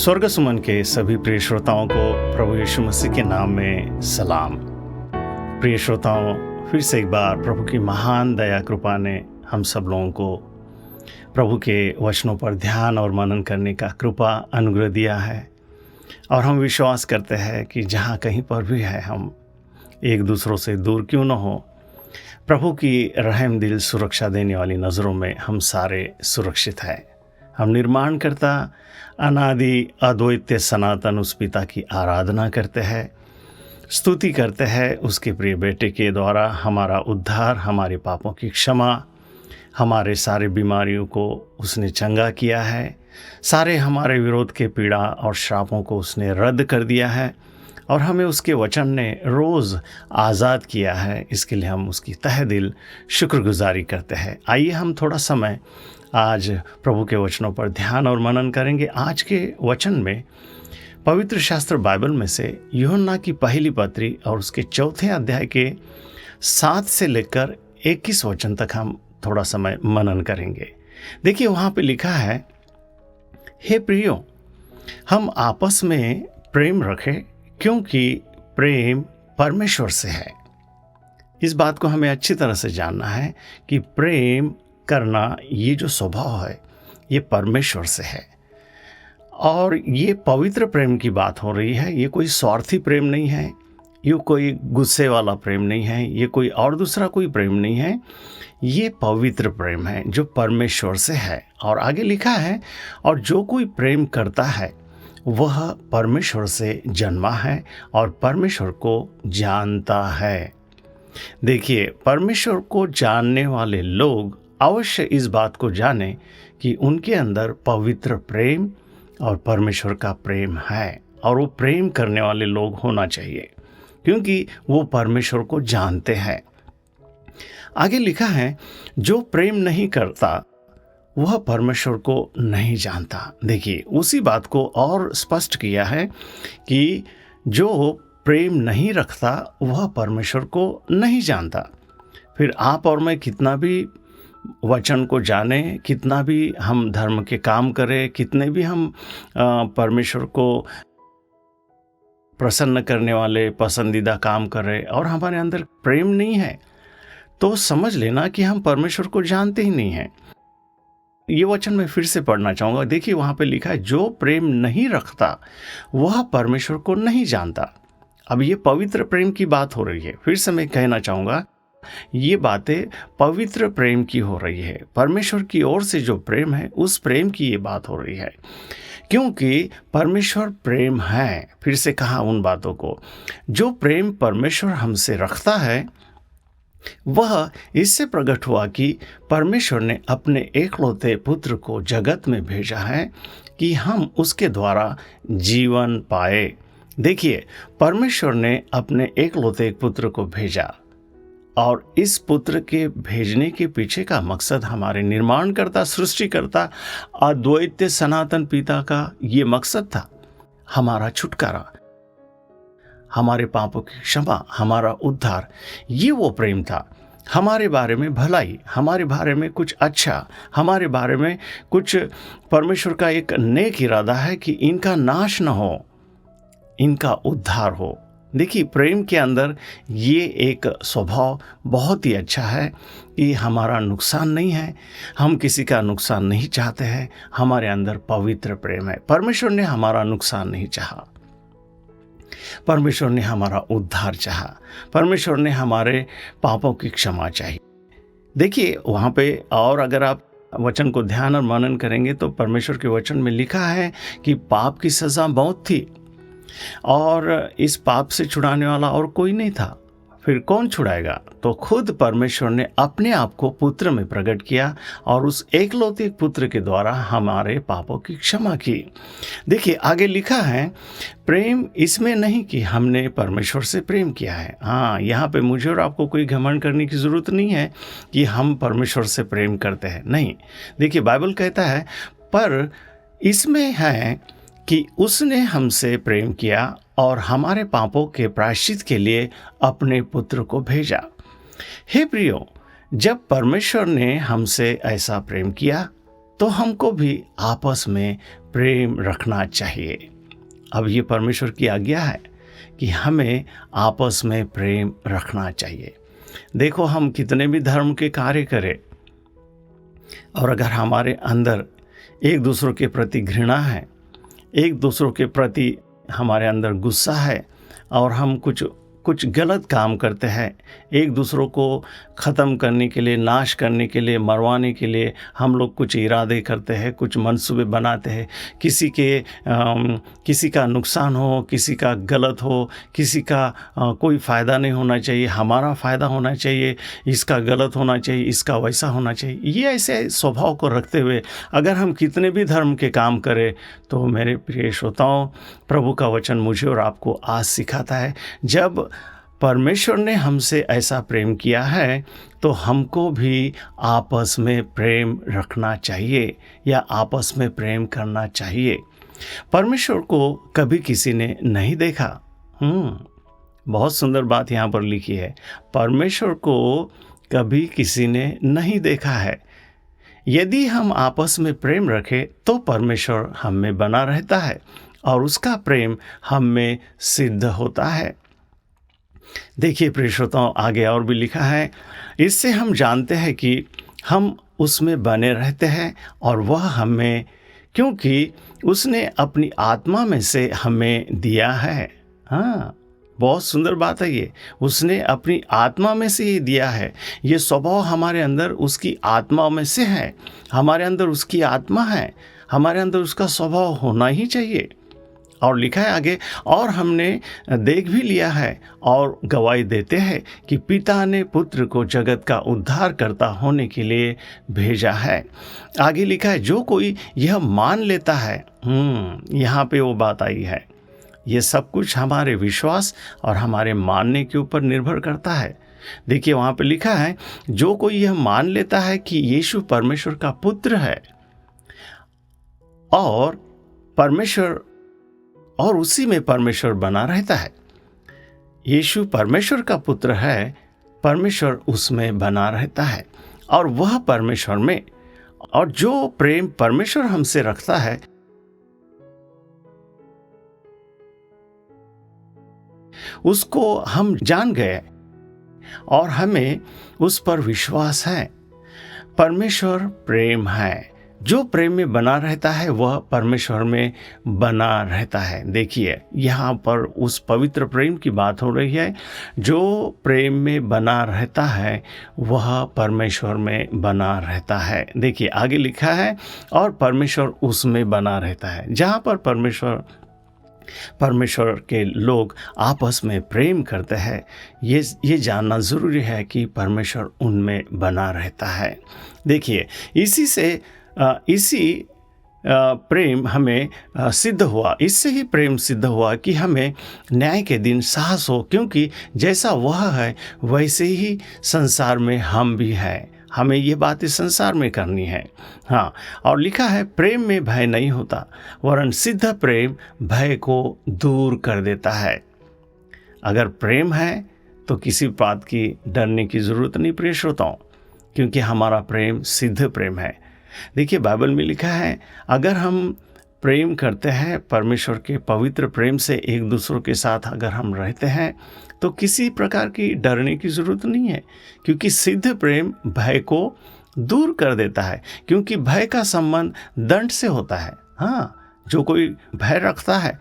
स्वर्ग सुमन के सभी प्रिय श्रोताओं को प्रभु यीशु मसीह के नाम में सलाम। प्रिय श्रोताओं, फिर से एक बार प्रभु की महान दया कृपा ने हम सब लोगों को प्रभु के वचनों पर ध्यान और मनन करने का कृपा अनुग्रह दिया है। और हम विश्वास करते हैं कि जहाँ कहीं पर भी है, हम एक दूसरों से दूर क्यों न हो, प्रभु की रहम दिल सुरक्षा देने वाली नज़रों में हम सारे सुरक्षित हैं। हम निर्माण करता अनादि अद्वैत सनातन उस पिता की आराधना करते हैं, स्तुति करते हैं उसके प्रिय बेटे के द्वारा हमारा उद्धार, हमारे पापों की क्षमा, हमारे सारे बीमारियों को उसने चंगा किया है, सारे हमारे विरोध के पीड़ा और श्रापों को उसने रद्द कर दिया है और हमें उसके वचन ने रोज़ आज़ाद किया है। इसके लिए हम उसकी तहे दिल शुक्रगुजारी करते हैं। आइए हम थोड़ा समय आज प्रभु के वचनों पर ध्यान और मनन करेंगे। आज के वचन में पवित्र शास्त्र बाइबल में से यूहन्ना की पहली पत्री और उसके चौथे अध्याय के 7 से लेकर 21 वचन तक हम थोड़ा समय मनन करेंगे। देखिए, वहाँ पे लिखा है, हे प्रियो, हम आपस में प्रेम रखें क्योंकि प्रेम परमेश्वर से है। इस बात को हमें अच्छी तरह से जानना है कि प्रेम करना, ये जो स्वभाव है, ये परमेश्वर से है और ये पवित्र प्रेम की बात हो रही है। ये कोई स्वार्थी प्रेम नहीं है, ये कोई गुस्से वाला प्रेम नहीं है, ये कोई और दूसरा कोई प्रेम नहीं है। ये पवित्र प्रेम है जो परमेश्वर से है। और आगे लिखा है, और जो कोई प्रेम करता है वह परमेश्वर से जन्मा है और परमेश्वर को जानता है। देखिए, परमेश्वर को जानने वाले लोग अवश्य इस बात को जाने कि उनके अंदर पवित्र प्रेम और परमेश्वर का प्रेम है, और वो प्रेम करने वाले लोग होना चाहिए क्योंकि वो परमेश्वर को जानते हैं। आगे लिखा है, जो प्रेम नहीं करता वह परमेश्वर को नहीं जानता। देखिए, उसी बात को और स्पष्ट किया है कि जो प्रेम नहीं रखता वह परमेश्वर को नहीं जानता। फिर आप और मैं कितना भी वचन को जाने, कितना भी हम धर्म के काम करें, कितने भी हम परमेश्वर को प्रसन्न करने वाले पसंदीदा काम करें और हमारे अंदर प्रेम नहीं है, तो समझ लेना कि हम परमेश्वर को जानते ही नहीं हैं। ये वचन मैं फिर से पढ़ना चाहूँगा। देखिए, वहाँ पे लिखा है, जो प्रेम नहीं रखता वह परमेश्वर को नहीं जानता। अब ये पवित्र प्रेम की बात हो रही है। फिर से मैं कहना चाहूँगा, ये बातें पवित्र प्रेम की हो रही है। परमेश्वर की ओर से जो प्रेम है, उस प्रेम की ये बात हो रही है क्योंकि परमेश्वर प्रेम है। फिर से कहा उन बातों को, जो प्रेम परमेश्वर हमसे रखता है वह इससे प्रकट हुआ कि परमेश्वर ने अपने एकलौते पुत्र को जगत में भेजा है कि हम उसके द्वारा जीवन पाए। देखिए, परमेश्वर ने अपने एकलौते पुत्र को भेजा और इस पुत्र के भेजने के पीछे का मकसद हमारे निर्माणकर्ता, सृष्टिकर्ता, अद्वैत सनातन पिता का ये मकसद था, हमारा छुटकारा, हमारे पापों की क्षमा, हमारा उद्धार। ये वो प्रेम था। हमारे बारे में भलाई, हमारे बारे में कुछ अच्छा, हमारे बारे में कुछ परमेश्वर का एक नेक इरादा है कि इनका नाश न हो, इनका उद्धार हो। देखिए, प्रेम के अंदर ये एक स्वभाव बहुत ही अच्छा है कि हमारा नुकसान नहीं है, हम किसी का नुकसान नहीं चाहते हैं। हमारे अंदर पवित्र प्रेम है। परमेश्वर ने हमारा नुकसान नहीं चाहा, परमेश्वर ने हमारा उद्धार चाहा, परमेश्वर ने हमारे पापों की क्षमा चाहिए। देखिए, वहाँ पे और अगर आप वचन को ध्यान और मनन करेंगे तो परमेश्वर के वचन में लिखा है कि पाप की सज़ा मौत थी और इस पाप से छुड़ाने वाला और कोई नहीं था। फिर कौन छुड़ाएगा? तो खुद परमेश्वर ने अपने आप को पुत्र में प्रकट किया और उस एकलौते पुत्र के द्वारा हमारे पापों की क्षमा की। देखिए, आगे लिखा है, प्रेम इसमें नहीं कि हमने परमेश्वर से प्रेम किया है। हाँ, यहाँ पे मुझे और आपको कोई घमंड करने की ज़रूरत नहीं है कि हम परमेश्वर से प्रेम करते हैं। नहीं, देखिए, बाइबल कहता है, पर इसमें है कि उसने हमसे प्रेम किया और हमारे पापों के प्रायश्चित के लिए अपने पुत्र को भेजा। हे प्रियो, जब परमेश्वर ने हमसे ऐसा प्रेम किया तो हमको भी आपस में प्रेम रखना चाहिए। अब ये परमेश्वर की आज्ञा है कि हमें आपस में प्रेम रखना चाहिए। देखो, हम कितने भी धर्म के कार्य करें, और अगर हमारे अंदर एक दूसरों के प्रति घृणा है, एक दूसरों के प्रति हमारे अंदर गुस्सा है, और हम कुछ गलत काम करते हैं, एक दूसरों को ख़त्म करने के लिए, नाश करने के लिए, मरवाने के लिए हम लोग कुछ इरादे करते हैं, कुछ मंसूबे बनाते हैं, किसी का नुकसान हो, किसी का गलत हो, किसी का कोई फ़ायदा नहीं होना चाहिए, हमारा फ़ायदा होना चाहिए, इसका गलत होना चाहिए, इसका वैसा होना चाहिए। ये ऐसे स्वभाव को रखते हुए अगर हम कितने भी धर्म के काम करें, तो मेरे प्रिय श्रोताओं, प्रभु का वचन मुझे और आपको आज सिखाता है, जब परमेश्वर ने हमसे ऐसा प्रेम किया है तो हमको भी आपस में प्रेम रखना चाहिए या आपस में प्रेम करना चाहिए। परमेश्वर को कभी किसी ने नहीं देखा। बहुत सुंदर बात यहाँ पर लिखी है, परमेश्वर को कभी किसी ने नहीं देखा है। यदि हम आपस में प्रेम रखें तो परमेश्वर हम में बना रहता है और उसका प्रेम हम में सिद्ध होता है। देखिए प्रिय श्रोताओं, आगे और भी लिखा है, इससे हम जानते हैं कि हम उसमें बने रहते हैं और वह हमें, क्योंकि उसने अपनी आत्मा में से हमें दिया है। हाँ, बहुत सुंदर बात है ये, उसने अपनी आत्मा में से ही दिया है। ये स्वभाव हमारे अंदर उसकी आत्मा में से है, हमारे अंदर उसकी आत्मा है, हमारे अंदर उसका स्वभाव होना ही चाहिए। और लिखा है आगे, और हमने देख भी लिया है और गवाही देते हैं कि पिता ने पुत्र को जगत का उद्धारकर्ता होने के लिए भेजा है। आगे लिखा है, जो कोई यह मान लेता है, यहाँ पे वो बात आई है, ये सब कुछ हमारे विश्वास और हमारे मानने के ऊपर निर्भर करता है। देखिए वहाँ पे लिखा है, जो कोई यह मान लेता है कि यीशु परमेश्वर का पुत्र है और परमेश्वर और उसी में परमेश्वर बना रहता है। यीशु परमेश्वर का पुत्र है, परमेश्वर उसमें बना रहता है और वह परमेश्वर में, और जो प्रेम परमेश्वर हमसे रखता है उसको हम जान गए और हमें उस पर विश्वास है। परमेश्वर प्रेम है, जो प्रेम में बना रहता है वह परमेश्वर में बना रहता है। देखिए यहाँ पर उस पवित्र प्रेम की बात हो रही है, जो प्रेम में बना रहता है वह परमेश्वर में बना रहता है। देखिए आगे लिखा है, और परमेश्वर उसमें बना रहता है। जहाँ पर परमेश्वर के लोग आपस में प्रेम करते हैं, ये जानना ज़रूरी है कि परमेश्वर उनमें बना रहता है। देखिए इसी प्रेम हमें सिद्ध हुआ, इससे ही प्रेम सिद्ध हुआ कि हमें न्याय के दिन साहस हो, क्योंकि जैसा वह है वैसे ही संसार में हम भी हैं। हमें ये बात इस संसार में करनी है। हाँ, और लिखा है, प्रेम में भय नहीं होता, वरन सिद्ध प्रेम भय को दूर कर देता है। अगर प्रेम है तो किसी बात की डरने की ज़रूरत नहीं प्रिय श्रोताओं, क्योंकि हमारा प्रेम सिद्ध प्रेम है। देखिए बाइबल में लिखा है, अगर हम प्रेम करते हैं परमेश्वर के पवित्र प्रेम से एक दूसरों के साथ अगर हम रहते हैं तो किसी प्रकार की डरने की ज़रूरत नहीं है, क्योंकि सिद्ध प्रेम भय को दूर कर देता है, क्योंकि भय का संबंध दंड से होता है। हाँ, जो कोई भय रखता है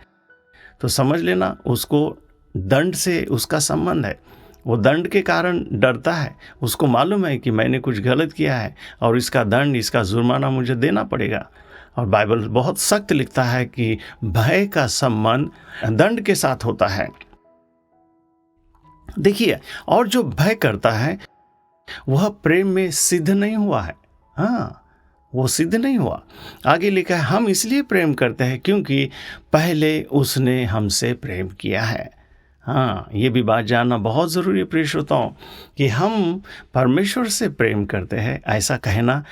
तो समझ लेना उसको दंड से उसका संबंध है, वो दंड के कारण डरता है, उसको मालूम है कि मैंने कुछ गलत किया है और इसका दंड, इसका जुर्माना मुझे देना पड़ेगा। और बाइबल बहुत सख्त लिखता है कि भय का संबंध दंड के साथ होता है। देखिए, और जो भय करता है वह प्रेम में सिद्ध नहीं हुआ है। हाँ, वो सिद्ध नहीं हुआ। आगे लिखा है, हम इसलिए प्रेम करते हैं क्योंकि पहले उसने हमसे प्रेम किया है। हाँ, ये भी बात जानना बहुत ज़रूरी है प्रिय श्रोताओं कि हम परमेश्वर से प्रेम करते हैं, ऐसा कहना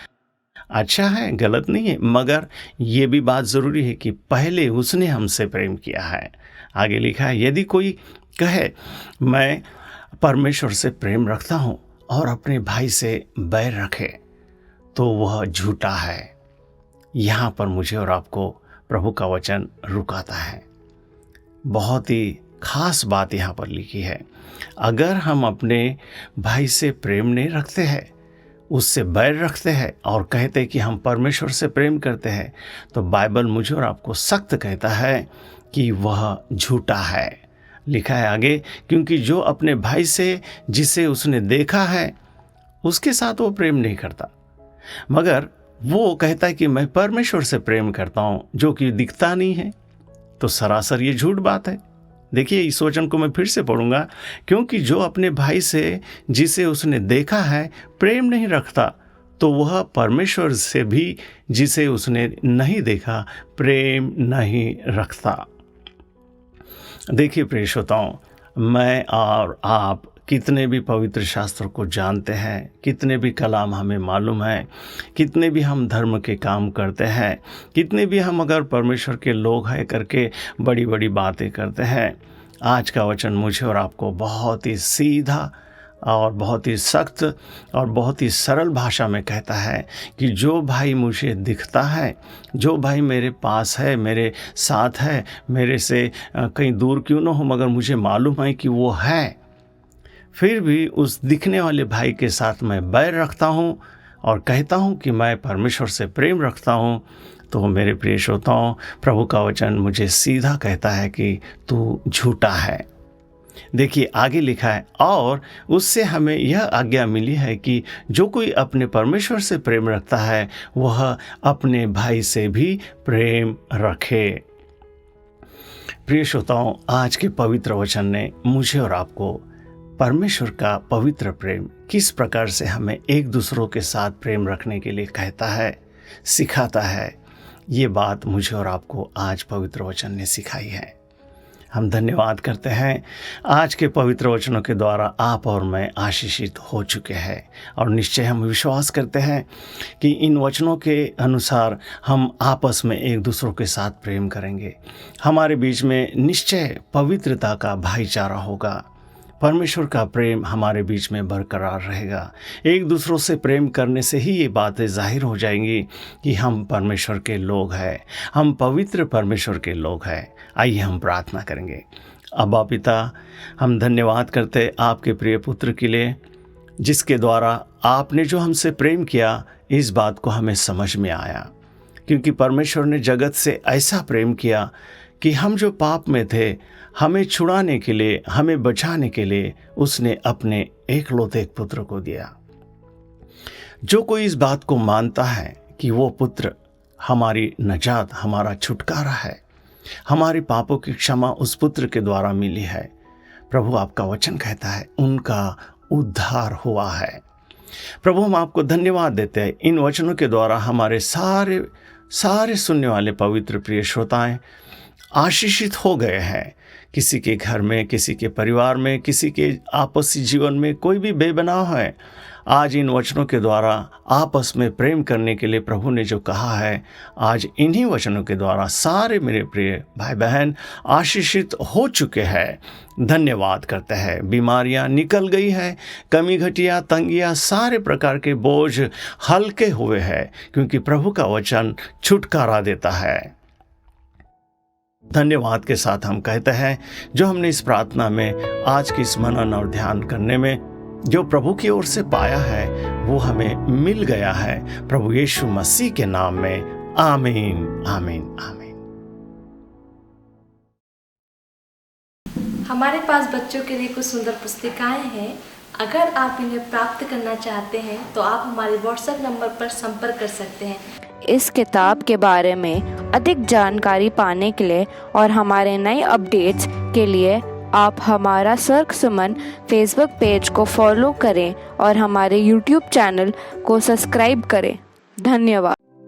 अच्छा है, गलत नहीं है, मगर ये भी बात ज़रूरी है कि पहले उसने हमसे प्रेम किया है। आगे लिखा है, यदि कोई कहे मैं परमेश्वर से प्रेम रखता हूँ और अपने भाई से बैर रखे तो वह झूठा है। यहाँ पर मुझे और आपको प्रभु का वचन रुकाता है। बहुत ही खास बात यहाँ पर लिखी है, अगर हम अपने भाई से प्रेम नहीं रखते हैं, उससे बैर रखते हैं और कहते हैं कि हम परमेश्वर से प्रेम करते हैं, तो बाइबल मुझे और आपको सख्त कहता है कि वह झूठा है। लिखा है आगे, क्योंकि जो अपने भाई से जिसे उसने देखा है उसके साथ वो प्रेम नहीं करता, मगर वो कहता है कि मैं परमेश्वर से प्रेम करता हूँ जो कि दिखता नहीं है। तो सरासर ये झूठ बात है। देखिए, इस वचन को मैं फिर से पढ़ूंगा, क्योंकि जो अपने भाई से जिसे उसने देखा है प्रेम नहीं रखता, तो वह परमेश्वर से भी जिसे उसने नहीं देखा प्रेम नहीं रखता। देखिए प्रिय श्रोताओ, मैं और आप कितने भी पवित्र शास्त्र को जानते हैं, कितने भी कलाम हमें मालूम है, कितने भी हम धर्म के काम करते हैं, कितने भी हम अगर परमेश्वर के लोग हैं करके बड़ी बड़ी बातें करते हैं, आज का वचन मुझे और आपको बहुत ही सीधा और बहुत ही सख्त और बहुत ही सरल भाषा में कहता है कि जो भाई मुझे दिखता है, जो भाई मेरे पास है, मेरे साथ है, मेरे से कहीं दूर क्यों ना हो मगर मुझे मालूम है कि वो है, फिर भी उस दिखने वाले भाई के साथ मैं बैर रखता हूँ और कहता हूँ कि मैं परमेश्वर से प्रेम रखता हूँ, तो मेरे प्रिय श्रोताओं, प्रभु का वचन मुझे सीधा कहता है कि तू झूठा है। देखिए आगे लिखा है, और उससे हमें यह आज्ञा मिली है कि जो कोई अपने परमेश्वर से प्रेम रखता है वह अपने भाई से भी प्रेम रखे। प्रिय श्रोताओं, आज के पवित्र वचन ने मुझे और आपको परमेश्वर का पवित्र प्रेम किस प्रकार से हमें एक दूसरों के साथ प्रेम रखने के लिए कहता है, सिखाता है, ये बात मुझे और आपको आज पवित्र वचन ने सिखाई है। हम धन्यवाद करते हैं, आज के पवित्र वचनों के द्वारा आप और मैं आशीषित हो चुके हैं और निश्चय हम विश्वास करते हैं कि इन वचनों के अनुसार हम आपस में एक दूसरों के साथ प्रेम करेंगे। हमारे बीच में निश्चय पवित्रता का भाईचारा होगा, परमेश्वर का प्रेम हमारे बीच में बरकरार रहेगा। एक दूसरों से प्रेम करने से ही ये बातें जाहिर हो जाएंगी कि हम परमेश्वर के लोग हैं, हम पवित्र परमेश्वर के लोग हैं। आइए हम प्रार्थना करेंगे। अब्बा पिता, हम धन्यवाद करते आपके प्रिय पुत्र के लिए, जिसके द्वारा आपने जो हमसे प्रेम किया इस बात को हमें समझ में आया, क्योंकि परमेश्वर ने जगत से ऐसा प्रेम किया कि हम जो पाप में थे, हमें छुड़ाने के लिए, हमें बचाने के लिए उसने अपने एकलौते पुत्र को दिया। जो कोई इस बात को मानता है कि वो पुत्र हमारी नजात, हमारा छुटकारा है, हमारे पापों की क्षमा उस पुत्र के द्वारा मिली है, प्रभु आपका वचन कहता है उनका उद्धार हुआ है। प्रभु हम आपको धन्यवाद देते हैं, इन वचनों के द्वारा हमारे सारे सुनने वाले पवित्र प्रिय श्रोताएं आशीषित हो गए हैं। किसी के घर में, किसी के परिवार में, किसी के आपसी जीवन में कोई भी बेबनाव है, आज इन वचनों के द्वारा आपस में प्रेम करने के लिए प्रभु ने जो कहा है, आज इन्हीं वचनों के द्वारा सारे मेरे प्रिय भाई बहन आशीषित हो चुके हैं। धन्यवाद करते हैं। बीमारियां निकल गई है, कमी घटिया तंगियां, सारे प्रकार के बोझ हल्के हुए हैं, क्योंकि प्रभु का वचन छुटकारा देता है। धन्यवाद के साथ हम कहते हैं, जो हमने इस प्रार्थना में आज की स्मरण और ध्यान करने में जो प्रभु की ओर से पाया है वो हमें मिल गया है, प्रभु यीशु मसीह के नाम में। आमीन, आमीन, आमीन। हमारे पास बच्चों के लिए कुछ सुंदर पुस्तिकाएं हैं। अगर आप इन्हें प्राप्त करना चाहते हैं तो आप हमारे व्हाट्सएप नंबर पर संपर्क कर सकते हैं। इस किताब के बारे में अधिक जानकारी पाने के लिए और हमारे नए अपडेट्स के लिए आप हमारा सर्क सुमन फेसबुक पेज को फॉलो करें और हमारे यूट्यूब चैनल को सब्सक्राइब करें। धन्यवाद।